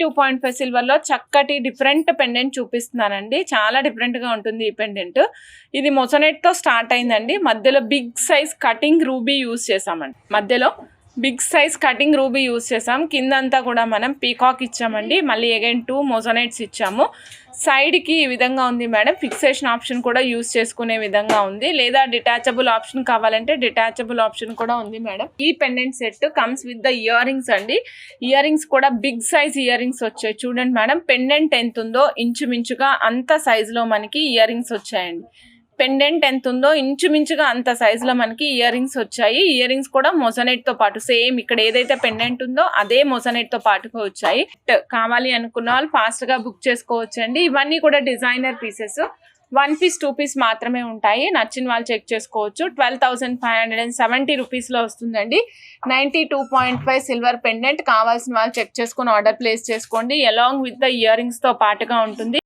92.5 సిల్వర్లో చక్కటి different pendant చూపిస్తున్నానండి. చాలా డిఫరెంట్గా ఉంటుంది ఈ పెండెంట్. ఇది మొసనెట్తో స్టార్ట్ అయిందండి. మధ్యలో big size cutting ruby use చేసామండి. మధ్యలో big size cutting ruby use చేసాం. కిందంతా కూడా మనం పీకాక్ ఇచ్చామండి. మళ్ళీ అగైన్ 2 మొజనైట్స్ ఇచ్చాము. సైడ్కి ఈ విధంగా ఉంది మేడం. ఫిక్సేషన్ ఆప్షన్ కూడా యూజ్ చేసుకునే విధంగా ఉంది. లేదా డిటాచబుల్ ఆప్షన్ కావాలంటే డిటాచబుల్ ఆప్షన్ కూడా ఉంది మేడం. ఈ pendant set comes with the ear rings అండి. ఇయర్ రింగ్స్ కూడా బిగ్ సైజ్ ఇయర్ రింగ్స్ వచ్చాయి. చూడండి మేడం, పెండెంట్ ఎంత ఉందో ఇంచుమించుగా అంత సైజులో మనకి ఇయర్ రింగ్స్ వచ్చాయండి. పెండెంట్ ఎంత ఉందో ఇంచుమించుగా అంత సైజులో మనకి ఇయర్ రింగ్స్ వచ్చాయి. ఇయర్ రింగ్స్ కూడా మొసనెట్తో పాటు సేమ్ ఇక్కడ ఏదైతే పెండెంట్ ఉందో అదే మొసనెట్తో పాటుగా వచ్చాయి. కావాలి అనుకున్న వాళ్ళు ఫాస్ట్గా బుక్ చేసుకోవచ్చండి. ఇవన్నీ కూడా డిజైనర్ పీసెస్. 1 పీస్ 2 పీస్ మాత్రమే ఉంటాయి. నచ్చిన వాళ్ళు చెక్ చేసుకోవచ్చు. 12,570 రూపీస్లో వస్తుందండి. 92.5 సిల్వర్ పెండెంట్. కావాల్సిన వాళ్ళు చెక్ చేసుకుని ఆర్డర్ ప్లేస్ చేసుకోండి. అలాంగ్ విత్ ద ఇయర్ రింగ్స్తో పాటుగా ఉంటుంది.